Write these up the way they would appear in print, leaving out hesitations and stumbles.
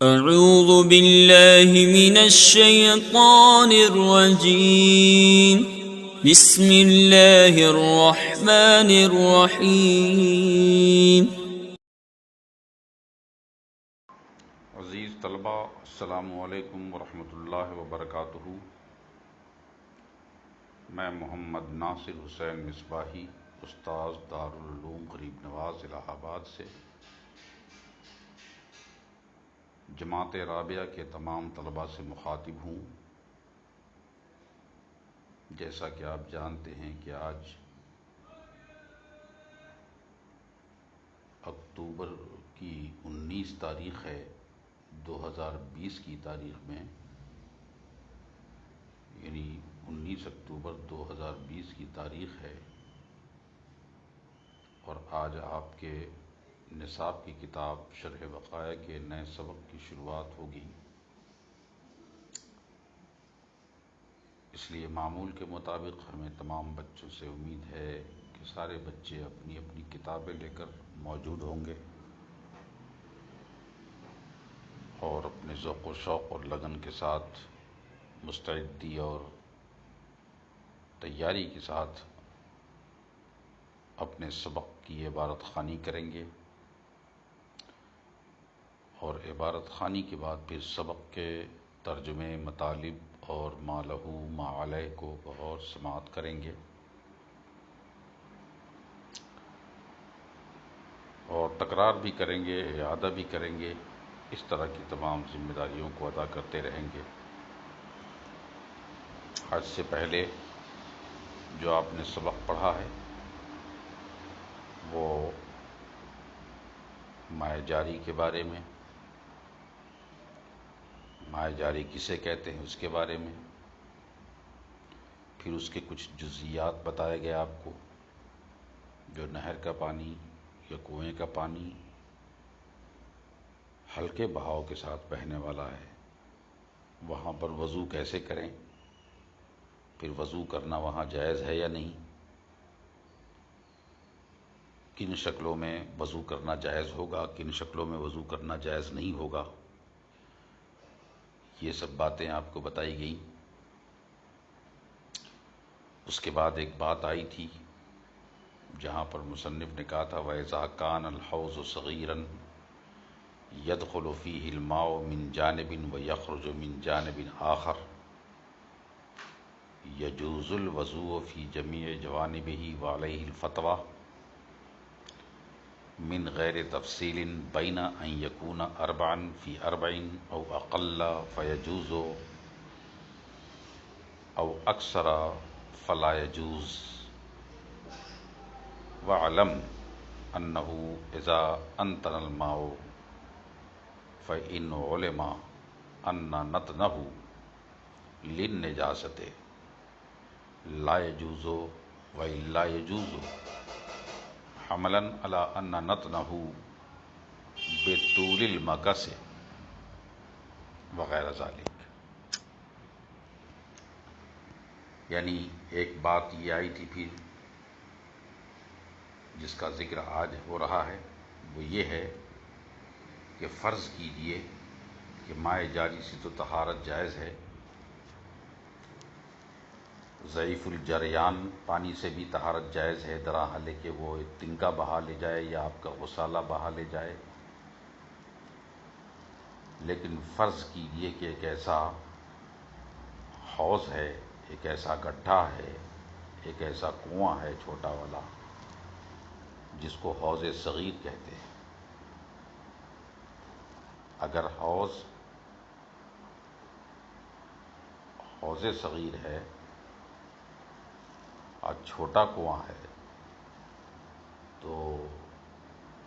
اعوذ باللہ من الشیطان الرجیم بسم اللہ الرحمن الرحیم۔ عزیز طلبہ، السلام علیکم ورحمۃ اللہ وبرکاتہ۔ میں محمد ناصر حسین مصباحی، استاذ دارالعلوم غریب نواز الہ آباد سے جماعت رابعہ کے تمام طلباء سے مخاطب ہوں۔ جیسا کہ آپ جانتے ہیں کہ آج اکتوبر کی 19 تاریخ ہے، 2020 کی تاریخ میں، یعنی 19 اکتوبر 2020 کی تاریخ ہے، اور آج آپ کے نصاب کی کتاب شرح وقائع کے نئے سبق کی شروعات ہوگی۔ اس لیے معمول کے مطابق ہمیں تمام بچوں سے امید ہے کہ سارے بچے اپنی اپنی کتابیں لے کر موجود ہوں گے اور اپنے ذوق و شوق اور لگن کے ساتھ مستعدی اور تیاری کے ساتھ اپنے سبق کی عبارت خوانی کریں گے، اور عبارت خوانی کے بعد پھر سبق کے ترجمے، مطالب اور ما لہو ما علیہ کو بغور سماعت کریں گے، اور تکرار بھی کریں گے، اعادہ بھی کریں گے۔ اس طرح کی تمام ذمہ داریوں کو ادا کرتے رہیں گے۔ آج سے پہلے جو آپ نے سبق پڑھا ہے وہ مائع جاری کے بارے میں، مائع جاری کسے کہتے ہیں اس کے بارے میں، پھر اس کے کچھ جزئیات بتائے گئے آپ کو، جو نہر کا پانی یا کنویں کا پانی ہلکے بہاؤ کے ساتھ بہنے والا ہے، وہاں پر وضو کیسے کریں، پھر وضو کرنا وہاں جائز ہے یا نہیں، کن شکلوں میں وضو کرنا جائز ہوگا، کن شکلوں میں وضو کرنا جائز نہیں ہوگا، یہ سب باتیں آپ کو بتائی گئیں۔ اس کے بعد ایک بات آئی تھی جہاں پر مصنف نے کہا تھا وَإِذَا كَانَ الْحَوْضُ صَغِيرًا يَدْخُلُ فِيهِ الْمَاءُ مِنْ جَانِبٍ وَيَخْرُجُ مِنْ جَانِبٍ آخَرٍ يَجُوزُ الْوُضُوءُ فِي جَمِيعِ جَوَانِبِهِ وَعَلَيْهِ الْفَتْوَى من غیر تفصیل بین ان یکون اربعا فی اربع او اقل فیجوز او اکثر فلا یجوز، واعلم انه اذا انتن الماء فان علم ان نتنه للنجاسة لا يجوز وإلا يجوز حملا على ان نتنه بطول المکث وغیر ذلك۔ یعنی ایک بات یہ آئی تھی پھر جس کا ذکر آج ہو رہا ہے، وہ یہ ہے کہ فرض کیجئے کہ مائع جاری سے تو طہارت جائز ہے، ضعیف الجریان پانی سے بھی طہارت جائز ہے، درحالے کہ وہ ایک تنکا بہا لے جائے یا آپ کا غسالہ بہا لے جائے، لیکن فرض کیجئے کہ ایک ایسا حوض ہے، ایک ایسا گڈھا ہے، ایک ایسا کنواں ہے چھوٹا والا جس کو حوض صغیر کہتے ہیں۔ اگر حوض صغیر ہے اور چھوٹا کنواں ہے، تو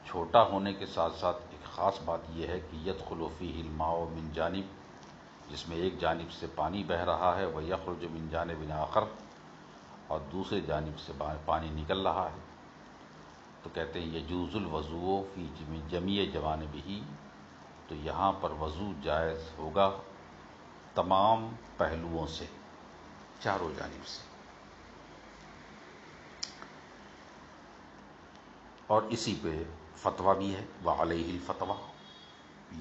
چھوٹا ہونے کے ساتھ ساتھ ایک خاص بات یہ ہے کہ يدخل فيه الماء من جانب، جس میں ایک جانب سے پانی بہہ رہا ہے، ويخرج من جانب آخر، اور دوسرے جانب سے پانی نکل رہا ہے، تو کہتے ہیں يجوز الوضوء فی جمیع جوانبہ، تو یہاں پر وضو جائز ہوگا تمام پہلوؤں سے، چاروں جانب سے۔ اور اسی پہ فتویٰ بھی ہے، وعلیہ الفتویٰ،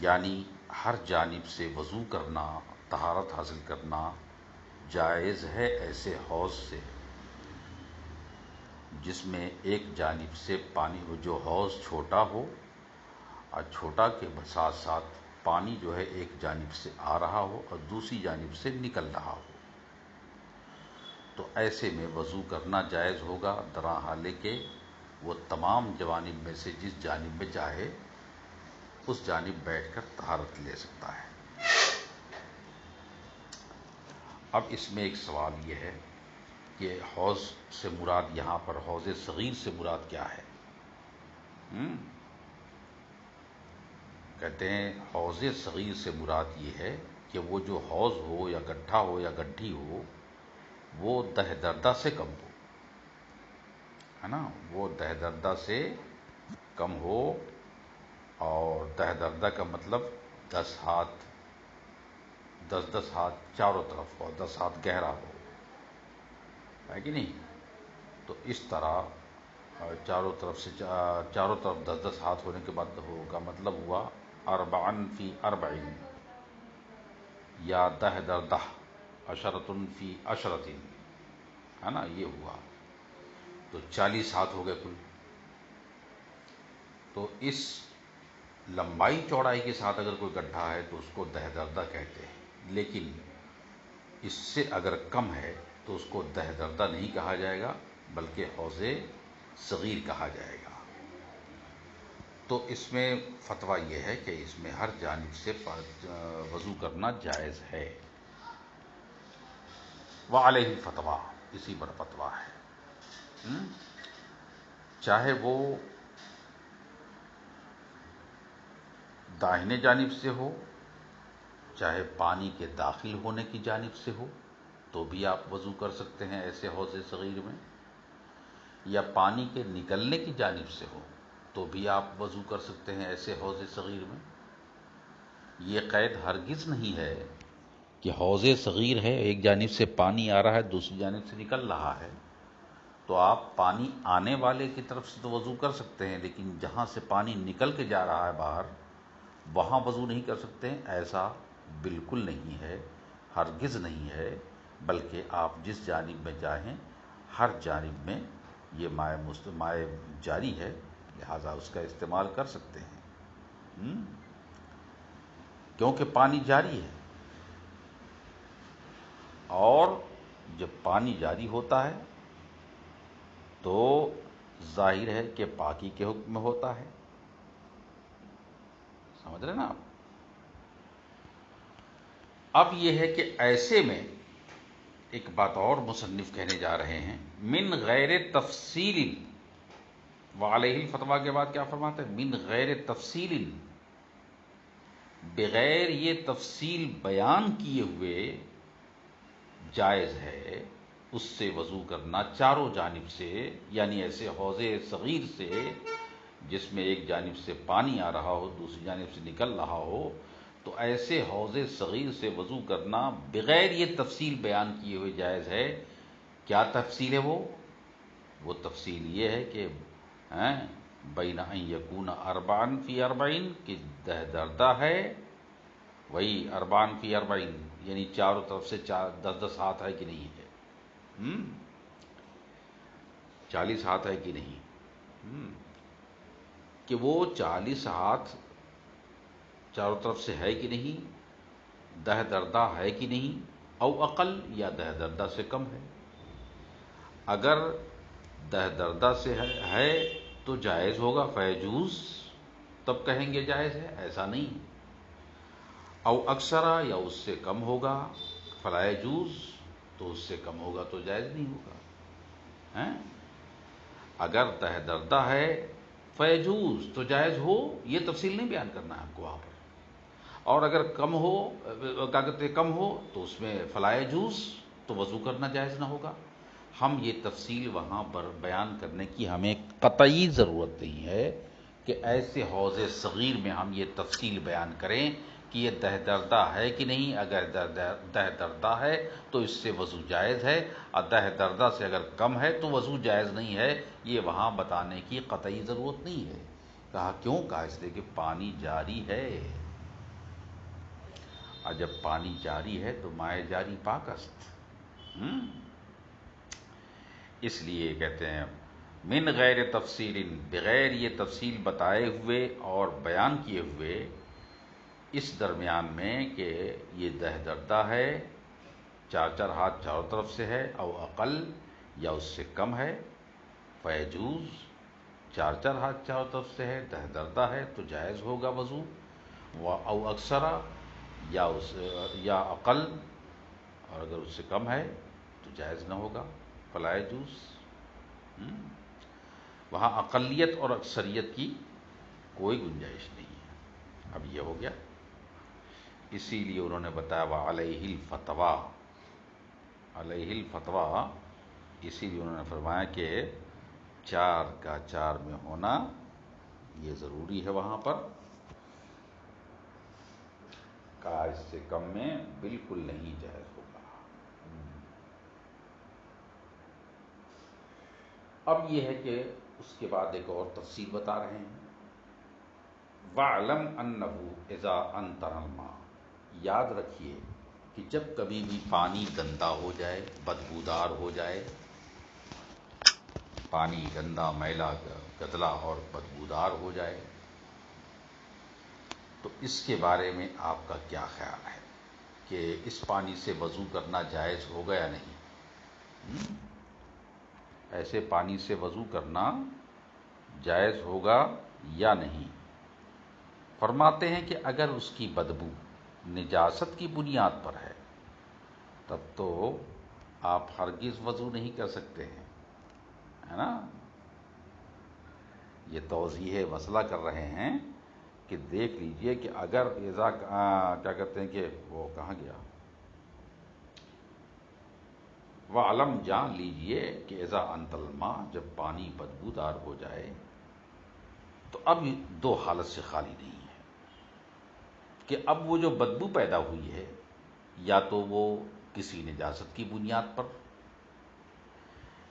یعنی ہر جانب سے وضو کرنا، طہارت حاصل کرنا جائز ہے ایسے حوض سے جس میں ایک جانب سے پانی ہو، جو حوض چھوٹا ہو اور چھوٹا کے ساتھ ساتھ پانی جو ہے ایک جانب سے آ رہا ہو اور دوسری جانب سے نکل رہا ہو، تو ایسے میں وضو کرنا جائز ہوگا، درا حالے کہ وہ تمام جوانب میں سے جس جانب میں چاہے اس جانب بیٹھ کر طہارت لے سکتا ہے۔ اب اس میں ایک سوال یہ ہے کہ حوض سے مراد یہاں پر حوض صغیر سے مراد کیا ہے؟ کہتے ہیں حوض صغیر سے مراد یہ ہے کہ وہ جو حوض ہو یا گڈھا ہو یا گڈھی ہو وہ دہ دردہ سے کم ہو، ہے نا، وہ دہ دردہ سے کم ہو، اور دہ دردہ کا مطلب 10 ہاتھ 10 ہاتھ چاروں طرف ہو، 10 ہاتھ گہرا ہو، ہے کہ نہیں؟ تو اس طرح چاروں طرف 10 ہاتھ ہونے کے بعد کا مطلب ہوا 40 فی 40، یا دہ دردہ 10 فی 10، ہے نا، یہ ہوا، تو 40 ہاتھ ہو گئے کل۔ تو اس لمبائی چوڑائی کے ساتھ اگر کوئی گڈھا ہے تو اس کو دہ دردہ کہتے ہیں، لیکن اس سے اگر کم ہے تو اس کو دہ دردہ نہیں کہا جائے گا بلکہ حوض صغیر کہا جائے گا۔ تو اس میں فتویٰ یہ ہے کہ اس میں ہر جانب سے وضو کرنا جائز ہے، وعلیہ الفتویٰ، اسی پر فتویٰ ہے، چاہے وہ داہنے جانب سے ہو، چاہے پانی کے داخل ہونے کی جانب سے ہو تو بھی آپ وضو کر سکتے ہیں ایسے حوض صغیر میں، یا پانی کے نکلنے کی جانب سے ہو تو بھی آپ وضو کر سکتے ہیں ایسے حوض صغیر میں۔ یہ قید ہرگز نہیں ہے کہ حوض صغیر ہے، ایک جانب سے پانی آ رہا ہے دوسری جانب سے نکل رہا ہے تو آپ پانی آنے والے کی طرف سے تو وضو کر سکتے ہیں، لیکن جہاں سے پانی نکل کے جا رہا ہے باہر وہاں وضو نہیں کر سکتے ہیں، ایسا بالکل نہیں ہے، ہرگز نہیں ہے، بلکہ آپ جس جانب میں چاہیں ہر جانب میں یہ مائع جاری ہے، لہذا اس کا استعمال کر سکتے ہیں، کیونکہ پانی جاری ہے، اور جب پانی جاری ہوتا ہے تو ظاہر ہے کہ پاکی کے حکم میں ہوتا ہے، سمجھ رہے نا آپ؟ اب یہ ہے کہ ایسے میں ایک بات اور مصنف کہنے جا رہے ہیں، من غیر تفصیل، وعلیہ الفتویٰ کے بعد کیا فرماتے ہیں؟ من غیر تفصیل، بغیر یہ تفصیل بیان کیے ہوئے جائز ہے اس سے وضو کرنا چاروں جانب سے، یعنی ایسے حوض صغیر سے جس میں ایک جانب سے پانی آ رہا ہو دوسری جانب سے نکل رہا ہو، تو ایسے حوض صغیر سے وضو کرنا بغیر یہ تفصیل بیان کیے ہوئے جائز ہے۔ کیا تفصیل ہے وہ تفصیل یہ ہے کہ بین ان یکون 40 فی 40، کہ دہ دردہ ہے وہی 40 فی 40، یعنی چاروں طرف سے 10 ہاتھ ہے کہ نہیں ہے، 40 ہاتھ ہے کہ نہیں، کہ وہ 40 ہاتھ چاروں طرف سے ہے کہ نہیں، دہ دردہ ہے کہ نہیں، او اقل، یا دہ دردہ سے کم ہے۔ اگر دہ دردہ سے ہے تو جائز ہوگا، فیجوز، تب کہیں گے جائز ہے، ایسا نہیں ہے، او اکثرا، یا اس سے کم ہوگا، فلا یجوز، تو اس سے کم ہوگا تو جائز نہیں ہوگا، اگر دہ دردہ ہے فیجوز تو جائز ہو، یہ تفصیل نہیں بیان کرنا ہے آپ کو وہاں پر، اور اگر کم ہو، کیا کہتے ہیں، کم ہو تو اس میں فلا یجوز، تو وضو کرنا جائز نہ ہوگا۔ ہم یہ تفصیل وہاں پر بیان کرنے کی ہمیں قطعی ضرورت نہیں ہے کہ ایسے حوض صغیر میں ہم یہ تفصیل بیان کریں کہ یہ دہ دردہ ہے کہ نہیں، اگر دہ دردہ ہے تو اس سے وضو جائز ہے، اور دہ دردہ سے اگر کم ہے تو وضو جائز نہیں ہے، یہ وہاں بتانے کی قطعی ضرورت نہیں ہے۔ کہا کیوں؟ کہا اس لیے کہ پانی جاری ہے، اور جب پانی جاری ہے تو مائع جاری پاک است۔ اس لیے کہتے ہیں من غیر تفصیل، بغیر یہ تفصیل بتائے ہوئے اور بیان کیے ہوئے اس درمیان میں کہ یہ دہ دردہ ہے، چار چار ہاتھ چاروں طرف سے ہے، او اقل یا اس سے کم ہے، فیجوز چار چار ہاتھ چاروں طرف سے ہے، دہ دردہ ہے تو جائز ہوگا وضو، او اکثرا یا اقل، اور اگر اس سے کم ہے تو جائز نہ ہوگا، فلا یجوز۔ وہاں اقلیت اور اکثریت کی کوئی گنجائش نہیں ہے۔ اب یہ ہو گیا، اسی لیے انہوں نے بتایا وعلیہ الفتویٰ، علیہ الفتویٰ، اسی لیے انہوں نے فرمایا کہ 4 کا 4 میں ہونا یہ ضروری ہے وہاں پر، کہا اس سے کم میں بالکل نہیں جائز ہوگا۔ اب یہ ہے کہ اس کے بعد ایک اور تفصیل بتا رہے ہیں، وَاعْلَمْ أَنَّهُ إِذَا أَنْتَنَ الْمَاءُ، یاد رکھیے کہ جب کبھی بھی پانی گندا ہو جائے، بدبودار ہو جائے، پانی گندا، میلا، گدلا اور بدبودار ہو جائے تو اس کے بارے میں آپ کا کیا خیال ہے کہ اس پانی سے وضو کرنا جائز ہوگا یا نہیں؟ ایسے پانی سے وضو کرنا جائز ہوگا یا نہیں؟ فرماتے ہیں کہ اگر اس کی بدبو نجاست کی بنیاد پر ہے تب تو آپ ہرگز وضو نہیں کر سکتے ہیں، ہے نا؟ یہ توضیح مسئلہ کر رہے ہیں کہ دیکھ لیجئے کہ اگر کیا کہتے ہیں کہ وہ کہاں گیا، وَعْلَمْ، جان لیجئے کہ اذا انت الماء، جب پانی بدبودار ہو جائے تو اب 2 حالت سے خالی نہیں ہے کہ اب وہ جو بدبو پیدا ہوئی ہے یا تو وہ کسی نجاست کی بنیاد پر،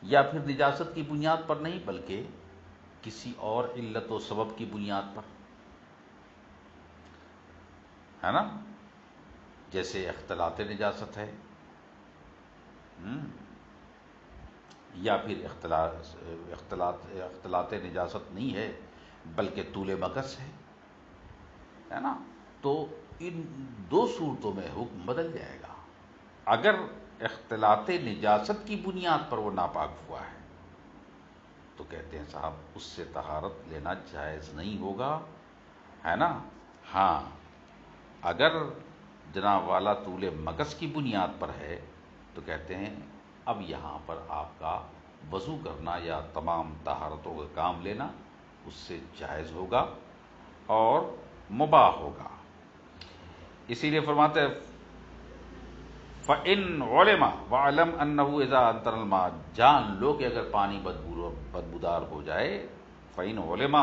یا پھر نجاست کی بنیاد پر نہیں بلکہ کسی اور علت و سبب کی بنیاد پر، ہے نا؟ جیسے اختلاط نجاست ہے، یا پھر اختلاط نجاست نہیں ہے بلکہ طول مکث ہے نا؟ تو ان 2 صورتوں میں حکم بدل جائے گا۔ اگر اختلاط نجاست کی بنیاد پر وہ ناپاک ہوا ہے تو کہتے ہیں صاحب اس سے طہارت لینا جائز نہیں ہوگا، ہے نا؟ ہاں اگر جناب والا طول مکث کی بنیاد پر ہے تو کہتے ہیں اب یہاں پر آپ کا وضو کرنا یا تمام طہارتوں کا کام لینا اس سے جائز ہوگا اور مباح ہوگا۔ اسی لیے فرماتے ہیں فَإِنْ عُلِمَ وَعْلَمْ أَنَّهُ إِذَا أَنْتَنَ الْمَاءَ، جان لو کہ اگر پانی بدبودار ہو جائے، فَإِنْ عُلِمَ،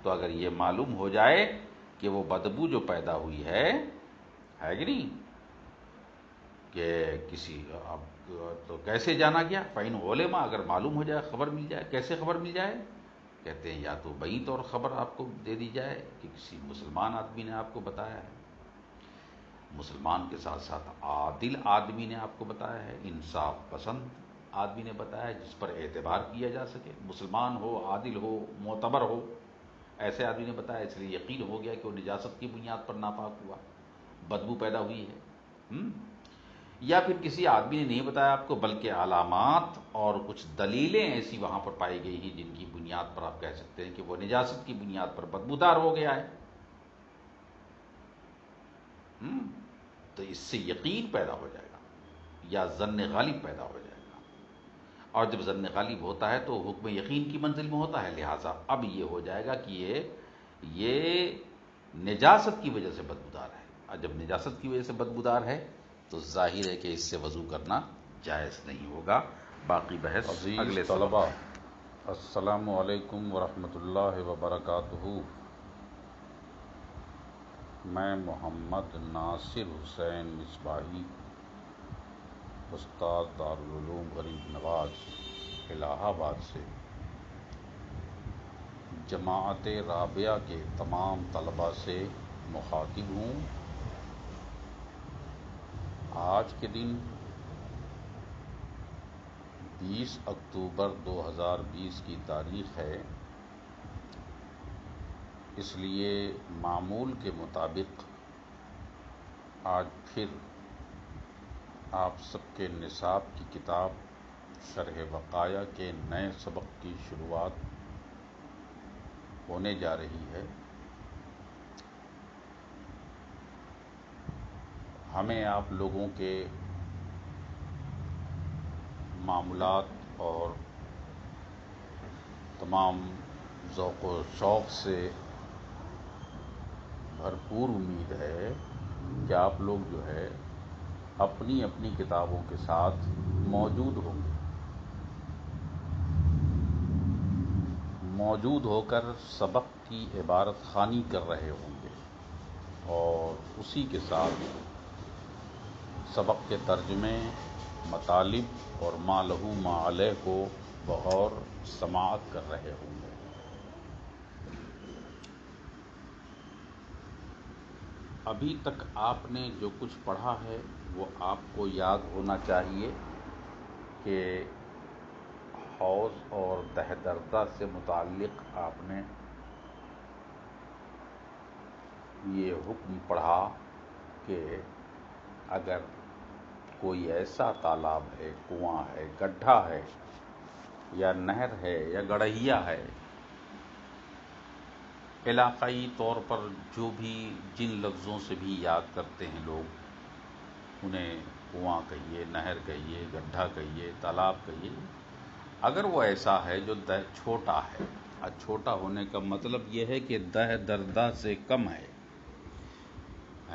تو اگر یہ معلوم ہو جائے کہ وہ بدبو جو پیدا ہوئی ہے کہ نہیں، کہ کسی اب تو کیسے جانا گیا؟ فَإِنْ عُلِمَ، اگر معلوم ہو جائے، خبر مل جائے، کیسے خبر مل جائے؟ کہتے ہیں یا تو بعید طور خبر آپ کو دے دی جائے کہ کسی مسلمان آدمی نے آپ کو بتایا ہے، مسلمان کے ساتھ ساتھ عادل آدمی نے آپ کو بتایا ہے، انصاف پسند آدمی نے بتایا ہے جس پر اعتبار کیا جا سکے، مسلمان ہو، عادل ہو، معتبر ہو، ایسے آدمی نے بتایا، اس لیے یقین ہو گیا کہ وہ نجاست کی بنیاد پر ناپاک ہوا، بدبو پیدا ہوئی ہے۔ یا پھر کسی آدمی نے نہیں بتایا آپ کو بلکہ علامات اور کچھ دلیلیں ایسی وہاں پر پائی گئی ہیں جن کی بنیاد پر آپ کہہ سکتے ہیں کہ وہ نجاست کی بنیاد پر بدبودار ہو گیا ہے، تو اس سے یقین پیدا ہو جائے گا یا ظن غالب پیدا ہو جائے گا، اور جب ظن غالب ہوتا ہے تو حکم یقین کی منزل میں ہوتا ہے، لہٰذا اب یہ ہو جائے گا کہ یہ نجاست کی وجہ سے بدبودار ہے، اور جب نجاست کی وجہ سے بدبودار ہے تو ظاہر ہے کہ اس سے وضو کرنا جائز نہیں ہوگا۔ باقی بحث اگلے طلباء، السلام علیکم ورحمۃ اللہ وبرکاتہ۔ میں محمد ناصر حسین مصباحی، استاد دارالعلوم غریب نواز الہ آباد سے جماعت رابعہ کے تمام طلباء سے مخاطب ہوں آج کے دن 20 اکتوبر 2020 کی تاریخ ہے، اس لیے معمول کے مطابق آج پھر آپ سب کے نصاب کی کتاب شرح وقایہ کے نئے سبق کی شروعات ہونے جا رہی ہے۔ ہمیں آپ لوگوں کے معمولات اور تمام ذوق و شوق سے بھرپور امید ہے کہ آپ لوگ جو ہے اپنی اپنی کتابوں کے ساتھ موجود ہوں گے، موجود ہو کر سبق کی عبارت خوانی کر رہے ہوں گے اور اسی کے ساتھ سبق کے ترجمے، مطالب اور ما لہو ما علیہ کو بغور سماعت کر رہے ہوں گے۔ ابھی تک آپ نے جو کچھ پڑھا ہے وہ آپ کو یاد ہونا چاہیے کہ حوض اور دہدردہ سے متعلق آپ نے یہ حکم پڑھا کہ اگر کوئی ایسا تالاب ہے، کنواں ہے، گڈھا ہے یا نہر ہے یا گڑھیا ہے، علاقائی طور پر جو بھی جن لفظوں سے بھی یاد کرتے ہیں لوگ، انہیں کنواں کہیے، نہر کہیے، گڈھا کہیے، تالاب کہیے، اگر وہ ایسا ہے جو چھوٹا ہے، چھوٹا ہونے کا مطلب یہ ہے کہ دہ دردہ سے کم ہے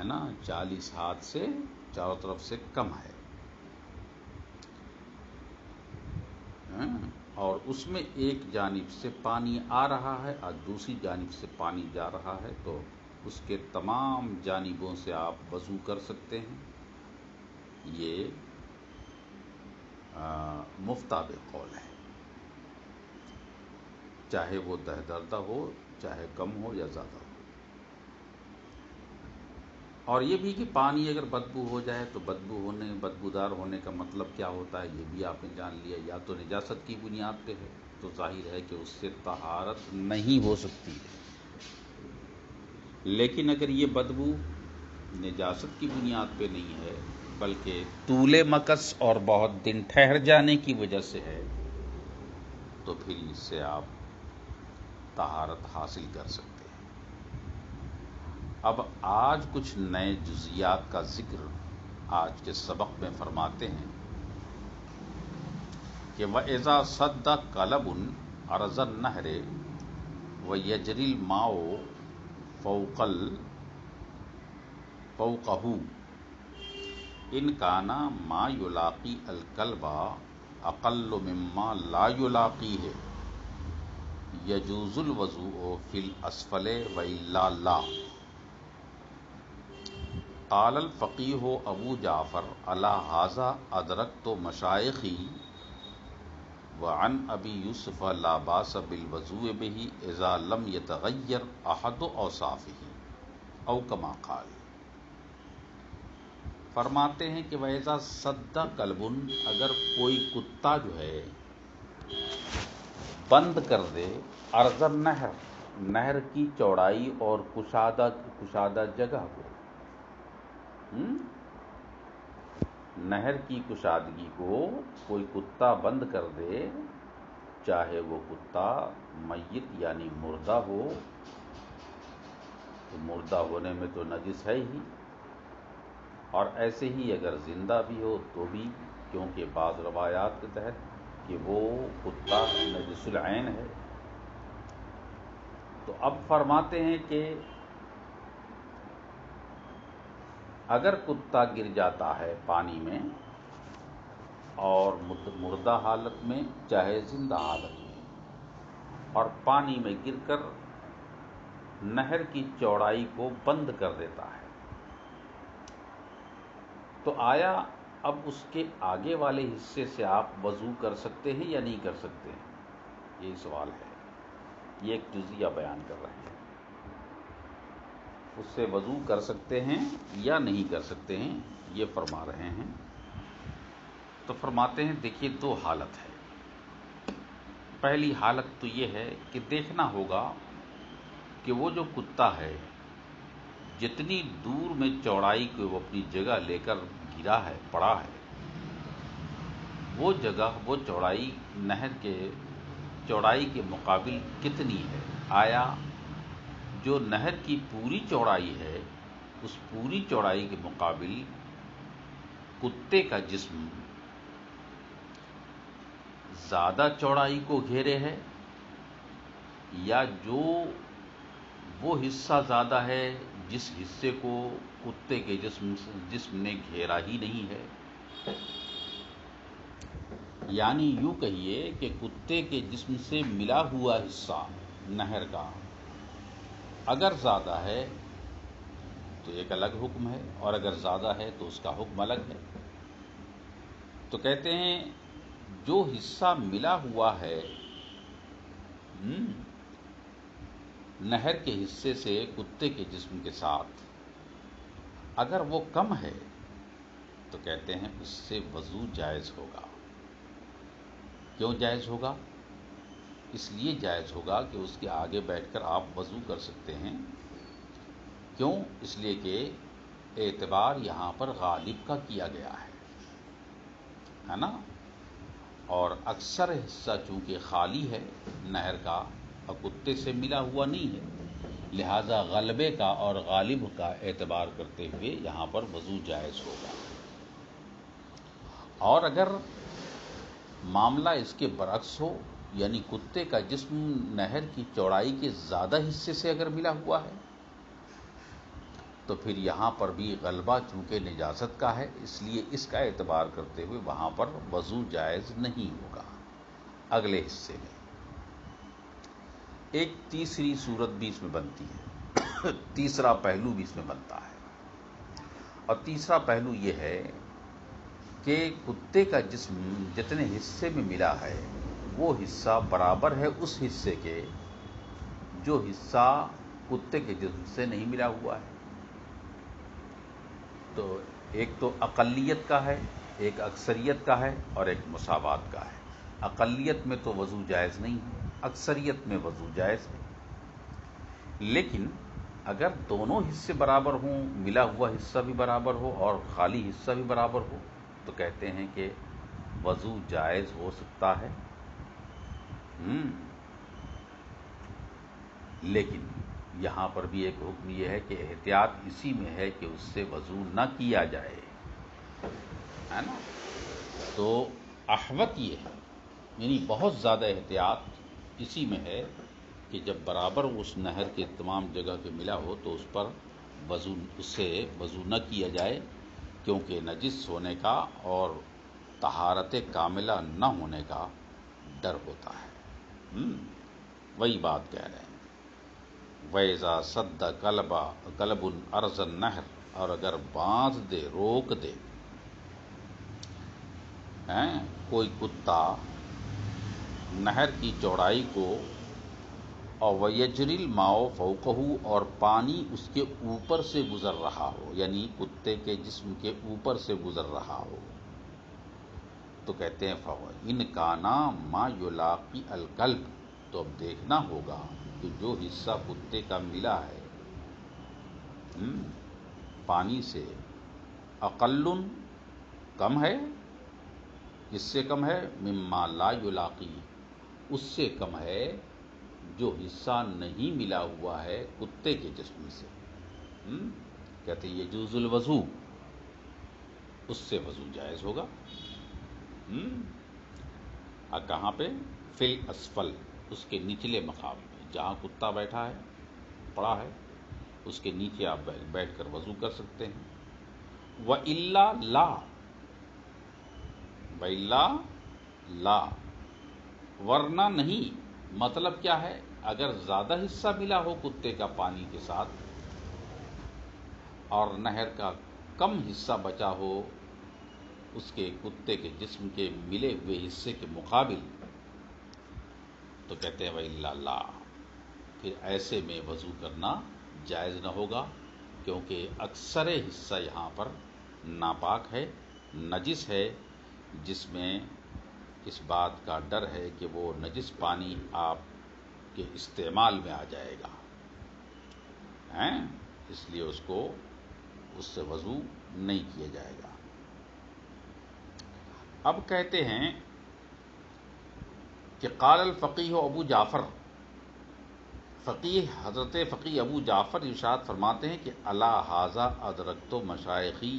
نا، 40 ہاتھ سے چاروں طرف سے کم ہے، اور اس میں ایک جانب سے پانی آ رہا ہے اور دوسری جانب سے پانی جا رہا ہے، تو اس کے تمام جانبوں سے آپ وضو کر سکتے ہیں۔ یہ مفتاب قول ہے، چاہے وہ دہدردہ ہو، چاہے کم ہو یا زیادہ ہو۔ اور یہ بھی کہ پانی اگر بدبو ہو جائے تو بدبودار ہونے کا مطلب کیا ہوتا ہے، یہ بھی آپ نے جان لیا، یا تو نجاست کی بنیاد پہ ہے، تو ظاہر ہے کہ اس سے طہارت نہیں ہو سکتی ہے۔ لیکن اگر یہ بدبو نجاست کی بنیاد پہ نہیں ہے بلکہ طول مکث اور بہت دن ٹھہر جانے کی وجہ سے ہے، تو پھر اس سے آپ طہارت حاصل کر سکتے ہیں۔ اب آج کچھ نئے جزیات کا ذکر آج کے سبق میں فرماتے ہیں کہ وَإِذَا صَدَّ قَلَبٌ عَرْضَ النَّهْرِ وَيَجْرِي الْمَاءُ فَوْقَهُ إِنْ كَانَ مَا يُلَاقِي الْقَلْبَ أَقَلُّ مِمَّا لَا يُلَاقِيهِ يَجُوزُ الْوُضُوءُ فِي الْأَسْفَلِ وَإِلَّا لَا۔ قال الفقیہ ابو جعفر علی ھذا ادرکت مشائخی وعن ابی یوسف لا باس بالوضوء به اذا لم يتغیر احد اوصافه او کما قال۔ فرماتے ہیں کہ وَإِذَا صَدَّ قَلْبٌ، اگر کوئی کتا جو ہے بند کر دے عرض النہر، نہر کی چوڑائی اور کشادہ جگہ کو، نہر کی کشادگی کو کوئی کتا بند کر دے، چاہے وہ کتا میت یعنی مردہ ہو، تو مردہ ہونے میں تو نجس ہے ہی، اور ایسے ہی اگر زندہ بھی ہو تو بھی، کیونکہ بعض روایات کے تحت کہ وہ کتا نجس العین ہے۔ تو اب فرماتے ہیں کہ اگر کتا گر جاتا ہے پانی میں، اور مردہ حالت میں چاہے زندہ حالت میں، اور پانی میں گر کر نہر کی چوڑائی کو بند کر دیتا ہے، تو آیا اب اس کے آگے والے حصے سے آپ وضو کر سکتے ہیں یا نہیں کر سکتے ہیں؟ یہی سوال ہے، یہ ایک جزیہ بیان کر رہے ہیں۔ اس سے وضو کر سکتے ہیں یا نہیں کر سکتے ہیں، یہ فرما رہے ہیں۔ تو فرماتے ہیں دیکھیے دو حالت ہے۔ پہلی حالت تو یہ ہے کہ دیکھنا ہوگا کہ وہ جو کتا ہے جتنی دور میں چوڑائی کو وہ اپنی جگہ لے کر گرا ہے، پڑا ہے، وہ جگہ، وہ چوڑائی نہر کے چوڑائی کے مقابل کتنی ہے۔ آیا جو نہر کی پوری چوڑائی ہے اس پوری چوڑائی کے مقابل کتے کا جسم زیادہ چوڑائی کو گھیرے ہے، یا جو وہ حصہ زیادہ ہے جس حصے کو کتے کے جسم نے گھیرا ہی نہیں ہے۔ یعنی یوں کہیے کہ کتے کے جسم سے ملا ہوا حصہ نہر کا اگر زیادہ ہے تو ایک الگ حکم ہے، اور اگر زیادہ ہے تو اس کا حکم الگ ہے۔ تو کہتے ہیں جو حصہ ملا ہوا ہے نہر کے حصے سے کتے کے جسم کے ساتھ، اگر وہ کم ہے تو کہتے ہیں اس سے وضو جائز ہوگا۔ کیوں جائز ہوگا؟ اس لیے جائز ہوگا کہ اس کے آگے بیٹھ کر آپ وضو کر سکتے ہیں۔ کیوں؟ اس لیے کہ اعتبار یہاں پر غالب کا کیا گیا ہے نا، اور اکثر حصہ چونکہ خالی ہے نہر کا اور کتے سے ملا ہوا نہیں ہے، لہذا غلبے کا اور غالب کا اعتبار کرتے ہوئے یہاں پر وضو جائز ہوگا۔ اور اگر معاملہ اس کے برعکس ہو، یعنی کتے کا جسم نہر کی چوڑائی کے زیادہ حصے سے اگر ملا ہوا ہے تو پھر یہاں پر بھی غلبہ چونکہ نجاست کا ہے، اس لیے اس کا اعتبار کرتے ہوئے وہاں پر وضو جائز نہیں ہوگا۔ اگلے حصے میں ایک تیسری صورت بھی اس میں بنتی ہے، تیسرا پہلو بھی اس میں بنتا ہے، اور تیسرا پہلو یہ ہے کہ کتے کا جسم جتنے حصے میں ملا ہے وہ حصہ برابر ہے اس حصے کے جو حصہ کتے کے جسم سے نہیں ملا ہوا ہے۔ تو ایک تو اقلیت کا ہے، ایک اکثریت کا ہے، اور ایک مساوات کا ہے۔ اقلیت میں تو وضو جائز نہیں ہے، اکثریت میں وضو جائز ہے۔ لیکن اگر دونوں حصے برابر ہوں، ملا ہوا حصہ بھی برابر ہو اور خالی حصہ بھی برابر ہو، تو کہتے ہیں کہ وضو جائز ہو سکتا ہے۔ لیکن یہاں پر بھی ایک حکم یہ ہے کہ احتیاط اسی میں ہے کہ اس سے وضو نہ کیا جائے، ہے نا۔ تو احوط یہ ہے، یعنی بہت زیادہ احتیاط اسی میں ہے کہ جب برابر اس نہر کے تمام جگہ کے ملا ہو تو اس پر اس سے وضو نہ کیا جائے، کیونکہ نجس ہونے کا اور طہارت کاملہ نہ ہونے کا ڈر ہوتا ہے۔ وہی بات کہہ رہے ہیں، وَإِذَا سَدَّ كَلْبٌ أَرْضَ النَّهْرِ، اور اگر باندھ دے، روک دے کوئی کتا نہر کی چوڑائی کو، اور وَيَجْرِي الْمَاءُ فَوْقَهُ، اور پانی اس کے اوپر سے گزر رہا ہو، یعنی کتے کے جسم کے اوپر سے گزر رہا ہو، تو کہتے ہیں فَإِنْ كَانَ مَا يُلَاقِي الْكَلْبُ، تو اب دیکھنا ہوگا کہ جو حصہ کتے کا ملا ہے پانی سے، اقل، کم ہے، اس سے کم ہے، مما لا یلاقی، اس سے کم ہے جو حصہ نہیں ملا ہوا ہے کتے کے جسم سے، کہتے ہیں یجوز الوضو، اس سے وضو جائز ہوگا۔ کہاں پہ؟ فی الاسفل، اس کے نچلے مقام میں، جہاں کتا بیٹھا ہے، پڑا ہے، اس کے نیچے آپ بیٹھ کر وضو کر سکتے ہیں۔ وَإِلَّا لَا، وَإِلَّا لَا، ورنہ نہیں۔ مطلب کیا ہے؟ اگر زیادہ حصہ ملا ہو کتے کا پانی کے ساتھ اور نہر کا کم حصہ بچا ہو اس کے کتے کے جسم کے ملے ہوئے حصے کے مقابل، تو کہتے ہیں وَإِلَّا لَا، پھر ایسے میں وضو کرنا جائز نہ ہوگا، کیونکہ اکثر حصہ یہاں پر ناپاک ہے، نجس ہے، جس میں اس بات کا ڈر ہے کہ وہ نجس پانی آپ کے استعمال میں آ جائے گا، اس لیے اس سے وضو نہیں کیا جائے گا۔ اب کہتے ہیں کہ قال الفقیہ ابو جعفر، حضرت فقیہ ابو جعفر ارشاد فرماتے ہیں کہ الا ھذا ادرکت مشائخی،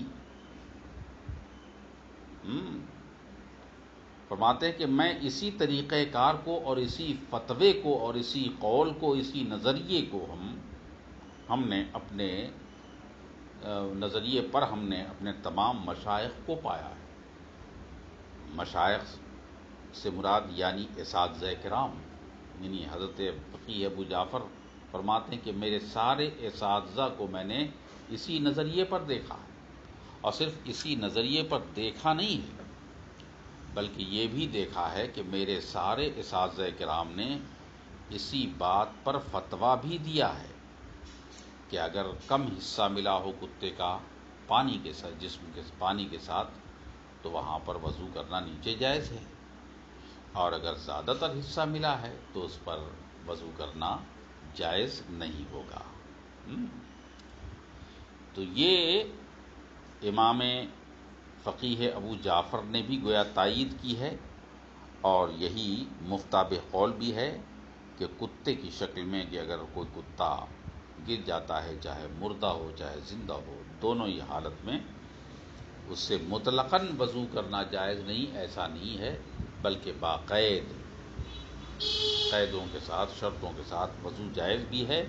فرماتے ہیں کہ میں اسی طریقہ کار کو اور اسی فتوے کو اور اسی قول کو، اسی نظریے کو ہم نے اپنے نظریے پر ہم نے اپنے تمام مشائخ کو پایا ہے۔ مشائخ سے مراد یعنی اساتذہ کرام، یعنی حضرت فقیہ ابو جعفر فرماتے ہیں کہ میرے سارے اساتذہ کو میں نے اسی نظریے پر دیکھا ہے، اور صرف اسی نظریے پر دیکھا نہیں ہے بلکہ یہ بھی دیکھا ہے کہ میرے سارے اساتذہ کرام نے اسی بات پر فتویٰ بھی دیا ہے کہ اگر کم حصہ ملا ہو کتے کا پانی کے ساتھ، جسم کے پانی کے ساتھ، تو وہاں پر وضو کرنا نیچے جائز ہے، اور اگر زیادہ تر حصہ ملا ہے تو اس پر وضو کرنا جائز نہیں ہوگا۔ تو یہ امام فقیہ ابو جعفر نے بھی گویا تائید کی ہے، اور یہی مفتاب قول بھی ہے کہ کتے کی شکل میں کہ اگر کوئی کتا گر جاتا ہے، چاہے مردہ ہو چاہے زندہ ہو، دونوں ہی حالت میں اس سے مطلقاً وضو کرنا جائز نہیں، ایسا نہیں ہے، بلکہ باقید قیدوں کے ساتھ، شرطوں کے ساتھ وضو جائز بھی ہے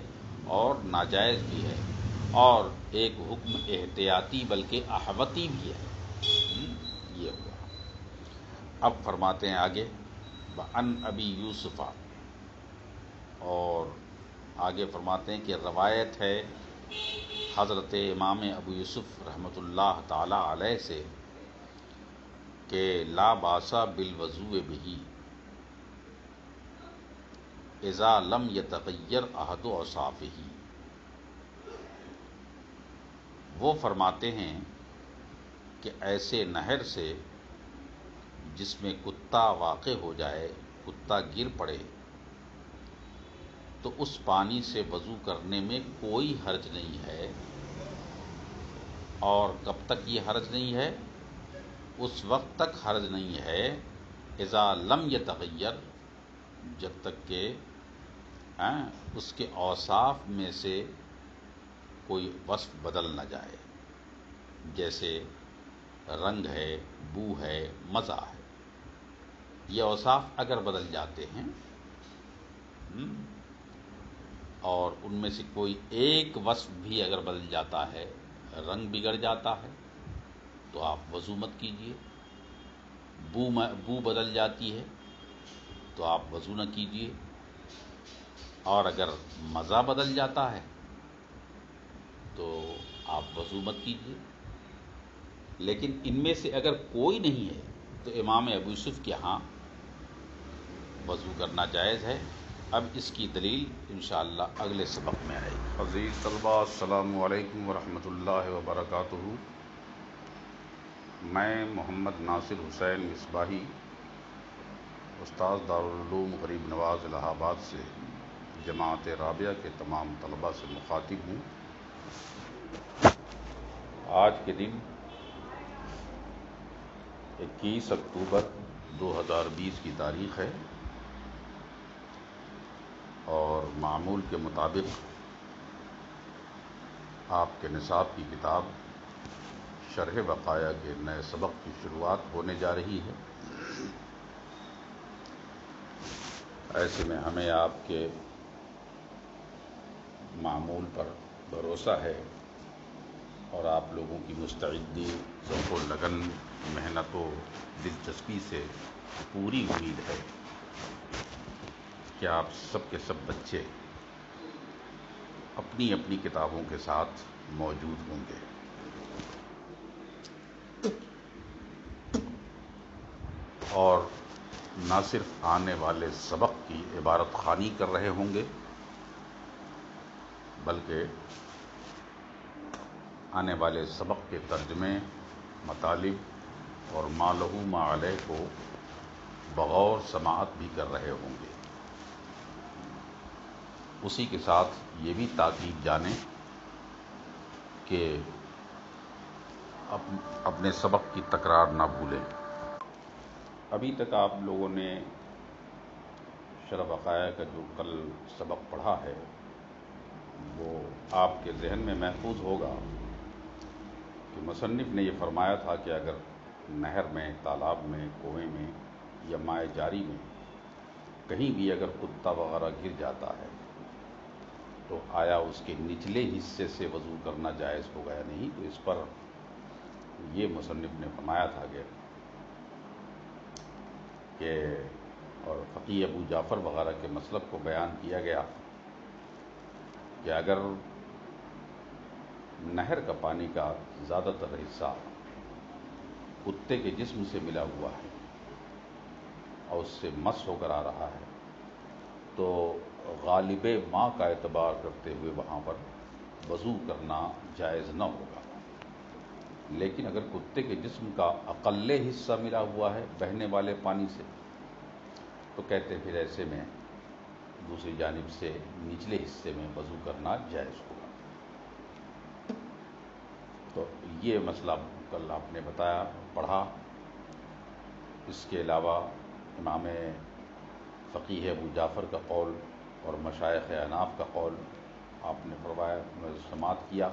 اور ناجائز بھی ہے، اور ایک حکم احتیاطی بلکہ احوطی بھی ہے۔ یہ ہوا۔ اب فرماتے ہیں آگے وَعَنْ ابی یوسف، اور آگے فرماتے ہیں کہ روایت ہے حضرت امام ابو یوسف رحمۃ اللہ تعالی علیہ سے کہ لا باس بالوضوء بہ اذا لم یتغیر احد اوصافہ، وہ فرماتے ہیں کہ ایسے نہر سے جس میں کتا واقع ہو جائے، کتا گر پڑے، تو اس پانی سے وضو کرنے میں کوئی حرج نہیں ہے، اور کب تک یہ حرج نہیں ہے؟ اس وقت تک حرج نہیں ہے اذا لم یتغیر، جب تک کہ اس کے اوصاف میں سے کوئی وصف بدل نہ جائے، جیسے رنگ ہے، بو ہے، مزہ ہے، یہ اوصاف اگر بدل جاتے ہیں اور ان میں سے کوئی ایک وصف بھی اگر بدل جاتا ہے، رنگ بگڑ جاتا ہے، تو آپ وضو مت کیجیے، بو بدل جاتی ہے تو آپ وضو نہ کیجیے، اور اگر مزہ بدل جاتا ہے تو آپ وضو مت کیجیے۔ لیکن ان میں سے اگر کوئی نہیں ہے تو امام ابو یوسف کے ہاں وضو کرنا جائز ہے۔ اب اس کی دلیل انشاءاللہ اگلے سبق میں آئے گی۔ عزیز طلباء، السلام علیکم ورحمۃ اللہ وبرکاتہ۔ میں محمد ناصر حسین مصباحی، استاد دارالعلوم غریب نواز الہ آباد سے جماعت رابعہ کے تمام طلباء سے مخاطب ہوں۔ آج کے دن 21 اکتوبر 2020 کی تاریخ ہے، اور معمول کے مطابق آپ کے نصاب کی کتاب شرح بقایا کے نئے سبق کی شروعات ہونے جا رہی ہے۔ ایسے میں ہمیں آپ کے معمول پر بھروسہ ہے، اور آپ لوگوں کی مستعدی، ذوق و لگن، محنت و دلچسپی سے پوری امید ہے کہ آپ سب کے سب بچے اپنی اپنی کتابوں کے ساتھ موجود ہوں گے۔ اور نہ صرف آنے والے سبق کی عبارت خوانی کر رہے ہوں گے، بلکہ آنے والے سبق کے ترجمے، مطالب اور ما لہو ما علیہ کو بغور سماعت بھی کر رہے ہوں گے۔ اسی کے ساتھ یہ بھی تاکید جانیں کہ اپنے سبق کی تکرار نہ بھولیں۔ ابھی تک آپ لوگوں نے شرح وقائع کا جو کل سبق پڑھا ہے وہ آپ کے ذہن میں محفوظ ہوگا کہ مصنف نے یہ فرمایا تھا کہ اگر نہر میں، تالاب میں، کنویں میں یا مائع جاری میں کہیں بھی اگر کتا وغیرہ گر جاتا ہے تو آیا اس کے نچلے حصے سے وضو کرنا جائز ہوگا یا نہیں؟ تو اس پر یہ مصنف نے فرمایا تھا کہ اور فقیہ ابو جعفر وغیرہ کے مسلک کو بیان کیا گیا کہ اگر نہر کا پانی کا زیادہ تر حصہ کتے کے جسم سے ملا ہوا ہے اور اس سے مس ہو کر آ رہا ہے تو غالب ماء کا اعتبار کرتے ہوئے وہاں پر وضو کرنا جائز نہ ہوگا۔ لیکن اگر کتے کے جسم کا اقل حصہ ملا ہوا ہے بہنے والے پانی سے تو کہتے پھر ایسے میں دوسری جانب سے نچلے حصے میں وضو کرنا جائز ہوگا۔ تو یہ مسئلہ کل آپ نے بتایا، پڑھا۔ اس کے علاوہ امام فقیہ ابو جعفر کا قول اور مشائخ احناف کا قول آپ نے فرمایا، سماعت کیا،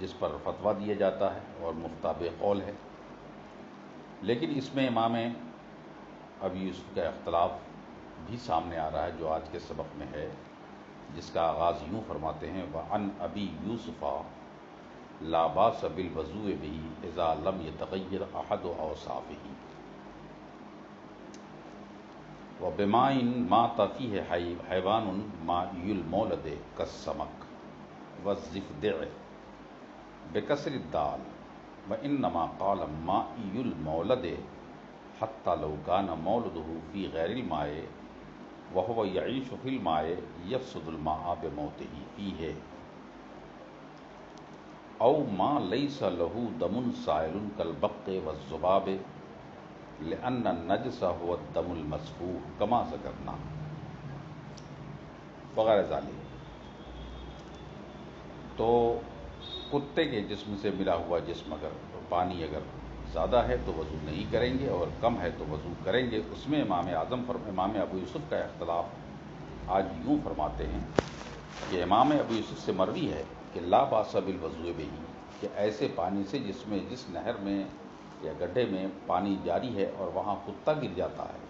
جس پر فتویٰ دیا جاتا ہے اور مفتاب قول ہے۔ لیکن اس میں امام ابی یوسف کا اختلاف بھی سامنے آ رہا ہے جو آج کے سبق میں ہے، جس کا آغاز یوں فرماتے ہیں وَعَنْ أَبِي يُوسُفَ لَا بَأْسَ بِالْوُضُوءِ بِهِ إِذَا لَمْ يَتَغَيَّرْ أَحَدُ أَوْصَافِهِ وَبِمَاءٍ مَاتَ فِيهِ حَيْوَانٌ مَائِيُّ الْمَوْلَدِ كَالسَّمَكِ وَالضِّفْدِعِ بِكَسْرِ الدَّالِ وَإِنَّمَا قَالَ مَائِيُّ الْمَوْلَدِ حَتَّى لَوْ كَانَ مَوْلُدُهُ فِي غَيْرِ الْمَاءِ وَهُوَ يَعِيشُ فِي الْمَاءِ يَفْسُدُ الْمَاءَ بِمَوْتِهِ فِيهِ أَوْ مَا لَيْسَ لَهُ دَمٌ سَائِلٌ كَالْبَقِّ وَالذُّبَابِ لِأَنَّ النَّجْسَ هُوَ الدَّمُ الْمَسْفُوحُ كَمَا ذَكَرْنَا وغیرہ ذالک۔ تو کتے کے جسم سے ملا ہوا جسم اگر پانی اگر زیادہ ہے تو وضو نہیں کریں گے اور کم ہے تو وضو کریں گے۔ اس میں امام ابو یوسف کا اختلاف آج یوں فرماتے ہیں کہ امام ابو یوسف سے مروی ہے کہ لا باس بالوضوء بہ، کہ ایسے پانی سے جس نہر میں یا گڈھے میں پانی جاری ہے اور وہاں کتا گر جاتا ہے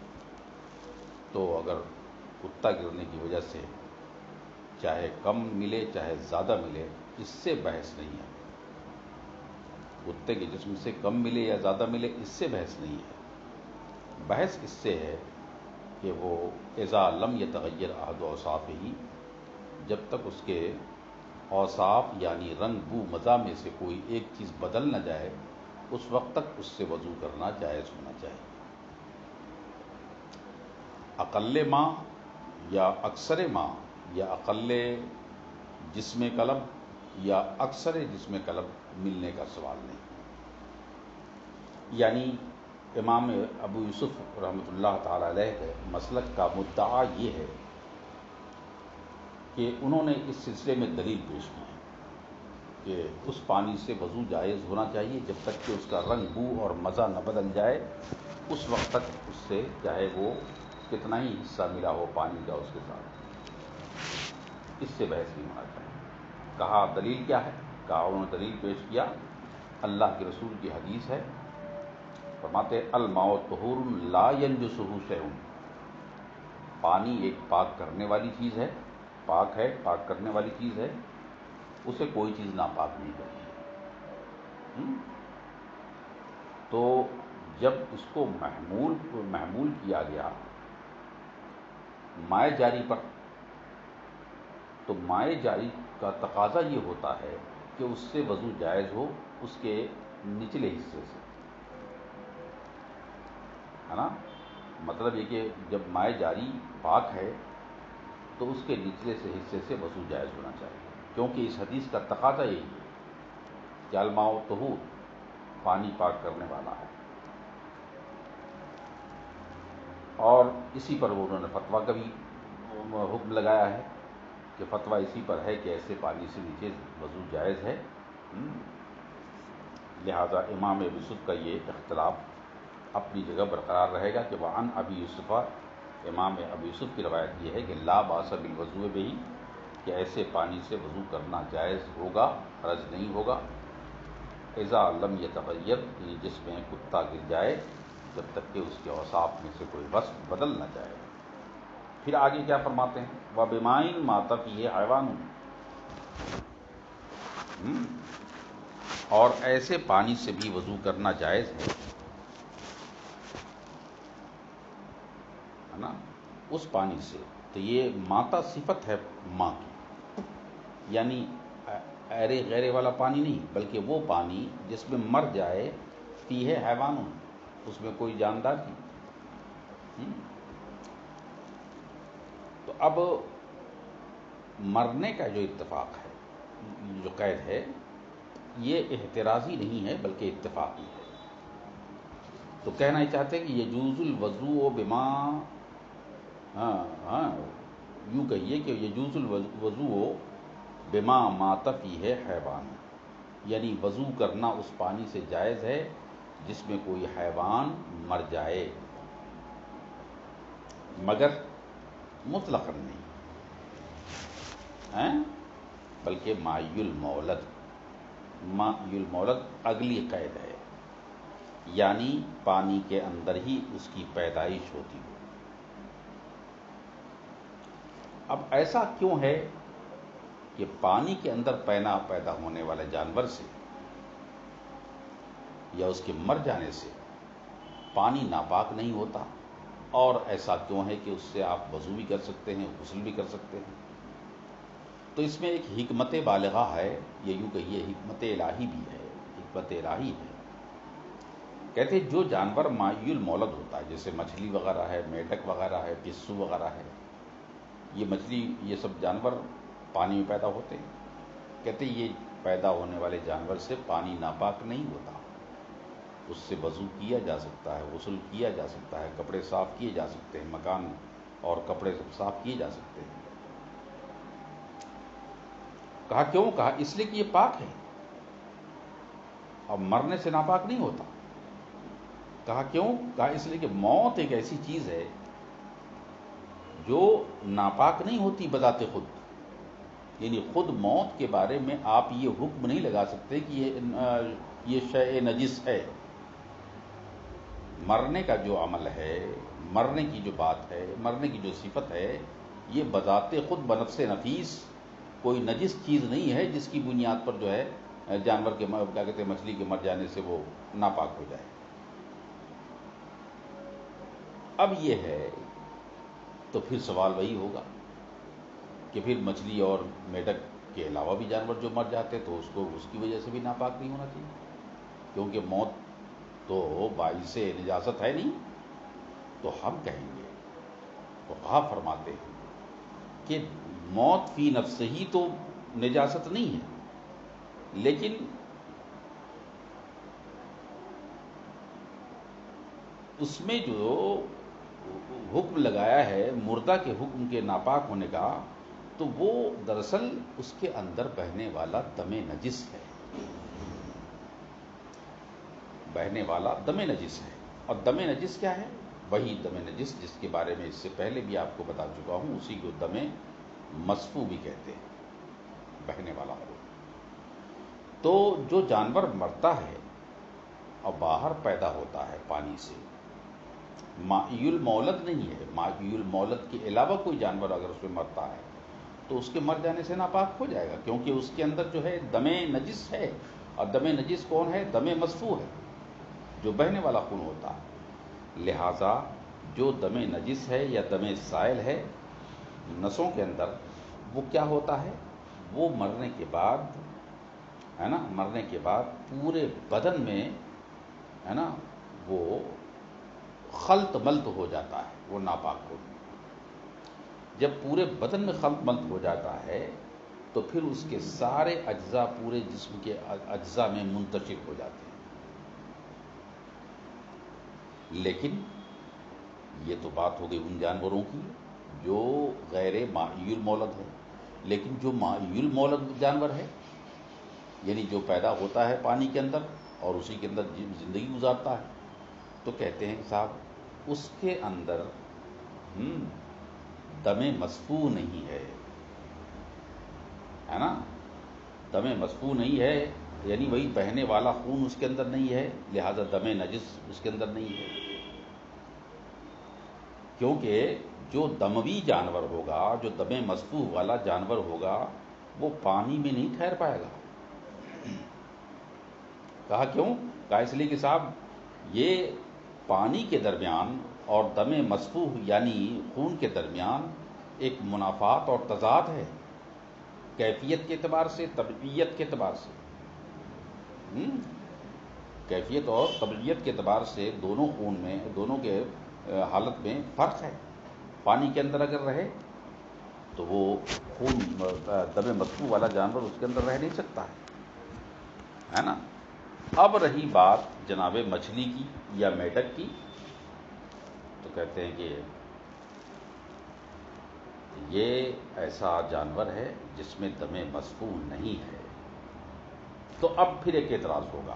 تو اگر کتا گرنے کی وجہ سے چاہے کم ملے چاہے زیادہ ملے اس سے بحث نہیں ہے، کتے کے جسم سے کم ملے یا زیادہ ملے اس سے بحث نہیں ہے۔ بحث اس سے ہے کہ وہ اذا لم یتغیر احد اوصافہ، جب تک اس کے اوصاف یعنی رنگ بو مزہ میں سے کوئی ایک چیز بدل نہ جائے اس وقت تک اس سے وضو کرنا جائز ہونا چاہیے۔ اقل ماء یا اکثر ماء یا اقل جسم قلب یا اکثر جسم قلب ملنے کا سوال نہیں۔ یعنی امام ابو یوسف رحمۃ اللہ تعالی علیہ کے مسلک کا مدعا یہ ہے کہ انہوں نے اس سلسلے میں دلیل پیش کی ہے کہ اس پانی سے وضو جائز ہونا چاہیے جب تک کہ اس کا رنگ بو اور مزہ نہ بدل جائے، اس وقت تک اس سے چاہے وہ کتنا ہی حصہ ملا ہو پانی کا اس کے ساتھ، اس سے بحث نہیں ہونا چاہیے۔ کہا دلیل کیا ہے؟ کہا انہوں نے دلیل پیش کیا اللہ کے رسول کی حدیث ہے، فرماتے الماء طہور لا ینجسہ شیء، پانی ایک پاک کرنے والی چیز ہے، پاک ہے، پاک کرنے والی چیز ہے، اسے کوئی چیز ناپاک نہیں کرتی۔ تو جب اس کو محمول کیا گیا مائع جاری پر، تو مائع جاری کا تقاضا یہ ہوتا ہے کہ اس سے وضو جائز ہو اس کے نچلے حصے سے، ہے نا؟ مطلب یہ کہ جب مائع جاری پاک ہے تو اس کے نچلے سے حصے سے وضو جائز ہونا چاہیے، کیونکہ اس حدیث کا تقاضا یہی ہے کہ الماء طہور، پانی پاک کرنے والا ہے، اور اسی پر انہوں نے فتویٰ کا بھی حکم لگایا ہے کہ فتویٰ اسی پر ہے کہ ایسے پانی سے نیچے وضو جائز ہے۔ لہذا امام ابو یوسف کا یہ اختلاف اپنی جگہ برقرار رہے گا کہ وعن ابی یوسف، امام ابو یوسف کی روایت یہ ہے کہ لا باس بالوضوء بہ، کہ ایسے پانی سے وضو کرنا جائز ہوگا، حرج نہیں ہوگا، اذا لم یتغیر، یعنی جس میں کتا گر جائے، جب تک کہ اس کے اوصاف میں سے کوئی وصف بدل نہ جائے۔ پھر آگے کیا فرماتے ہیں؟ وَبِمَاءٍ مَاطَ فِيهِ حَیوَانٌ، اور ایسے پانی سے بھی وضو کرنا جائز ہے نا، اس پانی سے، تو یہ ماتا صفت ہے ماں کی، یعنی ایرے غیرے والا پانی نہیں، بلکہ وہ پانی جس میں مر جائے، فیہ حیوان، اس میں کوئی جاندار نہیں۔ تو اب مرنے کا جو اتفاق ہے، جو قید ہے، یہ احترازی نہیں ہے بلکہ اتفاقی ہے۔ تو کہنا ہی چاہتے ہیں کہ یجوز الوضوء بما، یوں کہیے کہ یجوز الوضوء بما مات فیہ حیوان، یعنی وضو کرنا اس پانی سے جائز ہے جس میں کوئی حیوان مر جائے، مگر مطلقاً نہیں، بلکہ مائی المولد، مائی المولد اگلی قید ہے، یعنی پانی کے اندر ہی اس کی پیدائش ہوتی ہو۔ اب ایسا کیوں ہے کہ پانی کے اندر پیدا ہونے والے جانور سے یا اس کے مر جانے سے پانی ناپاک نہیں ہوتا، اور ایسا کیوں ہے کہ اس سے آپ وضو بھی کر سکتے ہیں، غسل بھی کر سکتے ہیں؟ تو اس میں ایک حکمت بالغہ ہے، یہ یوں کہیے حکمت الہی بھی ہے، حکمت الہی ہے۔ کہتے ہیں جو جانور مائی المولد ہوتا ہے، جیسے مچھلی وغیرہ ہے، میڈک وغیرہ ہے، پسو وغیرہ ہے، یہ مچھلی، یہ سب جانور پانی میں پیدا ہوتے ہیں۔ کہتے ہیں یہ پیدا ہونے والے جانور سے پانی ناپاک نہیں ہوتا، اس سے وضو کیا جا سکتا ہے، غسل کیا جا سکتا ہے، کپڑے صاف کیے جا سکتے ہیں، مکان اور کپڑے سب صاف کیے جا سکتے ہیں۔ کہا کیوں؟ کہا اس لیے کہ یہ پاک ہے اور مرنے سے ناپاک نہیں ہوتا۔ کہا کیوں؟ کہا اس لیے کہ موت ایک ایسی چیز ہے جو ناپاک نہیں ہوتی بذات خود، یعنی خود موت کے بارے میں آپ یہ حکم نہیں لگا سکتے کہ یہ شیء نجس ہے۔ مرنے کا جو عمل ہے، مرنے کی جو بات ہے، مرنے کی جو صفت ہے، یہ بذات خود بنفس نفیس کوئی نجس چیز نہیں ہے جس کی بنیاد پر جو ہے جانور کے کیا کہتے ہیں مچھلی کے مر جانے سے وہ ناپاک ہو جائے۔ اب یہ ہے تو پھر سوال وہی ہوگا کہ پھر مچھلی اور میڈک کے علاوہ بھی جانور جو مر جاتے تو اس کی وجہ سے بھی ناپاک نہیں ہونا چاہیے، کیونکہ موت تو باعث نجاست ہے نہیں۔ تو ہم کہیں گے، فقہا فرماتے ہیں کہ موت فی نفس ہی تو نجاست نہیں ہے، لیکن اس میں جو حکم لگایا ہے مردہ کے حکم کے ناپاک ہونے کا، تو وہ دراصل اس کے اندر بہنے والا دم نجس ہے، بہنے والا دم نجس ہے۔ اور دم نجس کیا ہے؟ وہی دم نجس جس کے بارے میں اس سے پہلے بھی آپ کو بتا چکا ہوں، اسی کو دم مصفو بھی کہتے ہیں، بہنے والا ہو۔ تو جو جانور مرتا ہے اور باہر پیدا ہوتا ہے پانی سے، مائی المولد نہیں ہے، مائی المولد کے علاوہ کوئی جانور اگر اس میں مرتا ہے تو اس کے مر جانے سے ناپاک ہو جائے گا، کیونکہ اس کے اندر جو ہے دم نجس ہے، اور دم نجس کون ہے؟ دم مصفو ہے، جو بہنے والا خون ہوتا ہے۔ لہذا جو دم نجس ہے یا دم سائل ہے نسوں کے اندر، وہ کیا ہوتا ہے؟ وہ مرنے کے بعد ہے نا، مرنے کے بعد پورے بدن میں ہے نا وہ خلط ملط ہو جاتا ہے، وہ ناپاک ہو۔ جب پورے بدن میں خلط ملط ہو جاتا ہے تو پھر اس کے سارے اجزاء پورے جسم کے اجزاء میں منتشر ہو جاتے ہیں. لیکن یہ تو بات ہو گئی ان جانوروں کی جو غیر مائی المولد ہے. لیکن جو مائی المولد جانور ہے، یعنی جو پیدا ہوتا ہے پانی کے اندر اور اسی کے اندر زندگی گزارتا ہے، تو کہتے ہیں کہ صاحب اس کے اندر دم مسفوح نہیں ہے نا. دم مسفوح نہیں ہے یعنی وہی بہنے والا خون اس کے اندر نہیں ہے، لہذا دم نجس اس کے اندر نہیں ہے. کیونکہ جو دموی جانور ہوگا، جو دم مسفوح والا جانور ہوگا، وہ پانی میں نہیں ٹھہر پائے گا. کہا کیوں؟ کہا اس لیے کہ صاحب یہ پانی کے درمیان اور دم مسفوح یعنی خون کے درمیان ایک منافات اور تضاد ہے، کیفیت کے اعتبار سے، طبعیت کے اعتبار سے. کیفیت اور طبعیت کے اعتبار سے دونوں خون میں، دونوں کے حالت میں فرق ہے. پانی کے اندر اگر رہے تو وہ خون دم مسفوح والا جانور اس کے اندر رہ نہیں سکتا ہے نا. اب رہی بات جناب مچھلی کی یا میڈک کی، تو کہتے ہیں کہ یہ ایسا جانور ہے جس میں دم مسفوح نہیں ہے. تو اب پھر ایک اعتراض ہوگا،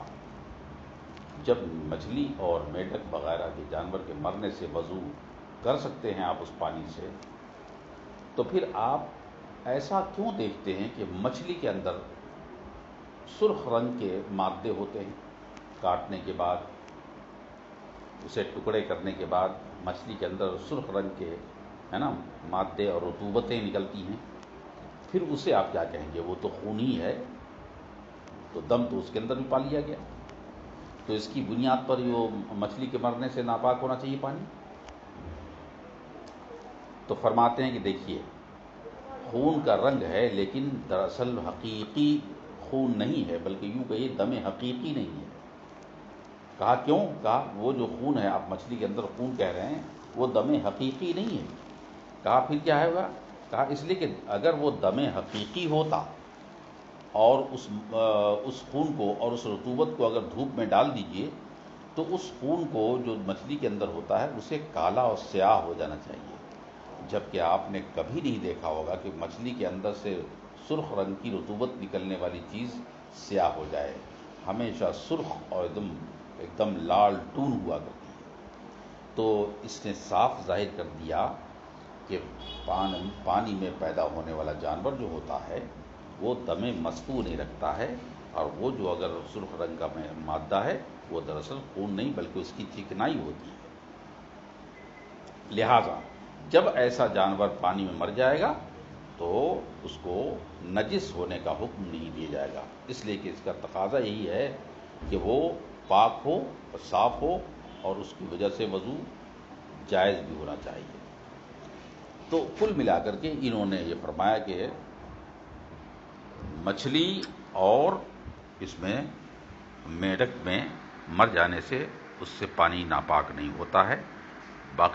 جب مچھلی اور میڈک وغیرہ کے جانور کے مرنے سے وضو کر سکتے ہیں آپ اس پانی سے، تو پھر آپ ایسا کیوں دیکھتے ہیں کہ مچھلی کے اندر سرخ رنگ کے مادے ہوتے ہیں؟ کاٹنے کے بعد، اسے ٹکڑے کرنے کے بعد مچھلی کے اندر سرخ رنگ کے مادے اور رطوبتیں نکلتی ہیں. پھر اسے آپ کیا کہیں گے؟ وہ تو خون ہی ہے، تو دم تو اس کے اندر بھی پا لیا گیا. تو اس کی بنیاد پر وہ مچھلی کے مرنے سے ناپاک ہونا چاہیے پانی. تو فرماتے ہیں کہ دیکھیے، خون کا رنگ ہے لیکن دراصل حقیقی خون نہیں ہے، بلکہ یوں کہیے دم حقیقی نہیں ہے. کہا کیوں؟ کہا وہ جو خون ہے، آپ مچھلی کے اندر خون کہہ رہے ہیں، وہ دم حقیقی نہیں ہے. کہا پھر کیا ہے ہوگا؟ کہا اس لیے کہ اگر وہ دم حقیقی ہوتا اور اس خون کو اور اس رطوبت کو اگر دھوپ میں ڈال دیجئے تو اس خون کو جو مچھلی کے اندر ہوتا ہے اسے کالا اور سیاہ ہو جانا چاہیے. جبکہ آپ نے کبھی نہیں دیکھا ہوگا کہ مچھلی کے اندر سے سرخ رنگ کی رطوبت نکلنے والی چیز سیاہ ہو جائے. ہمیشہ سرخ اور ایک دم لال ٹون ہوا کرتی ہے. تو اس نے صاف ظاہر کر دیا کہ پانی میں پیدا ہونے والا جانور جو ہوتا ہے وہ دم مسفوح نہیں رکھتا ہے، اور وہ جو اگر سرخ رنگ کا مادہ ہے وہ دراصل خون نہیں بلکہ اس کی چکنائی ہوتی ہے. لہذا جب ایسا جانور پانی میں مر جائے گا تو اس کو نجس ہونے کا حکم نہیں دیا جائے گا، اس لیے کہ اس کا تقاضا یہی ہے کہ وہ پاک ہو اور صاف ہو، اور اس کی وجہ سے وضو جائز بھی ہونا چاہیے. تو کل ملا کر کے انہوں نے یہ فرمایا کہ مچھلی اور اس میں میڈک میں مر جانے سے اس سے پانی ناپاک نہیں ہوتا ہے،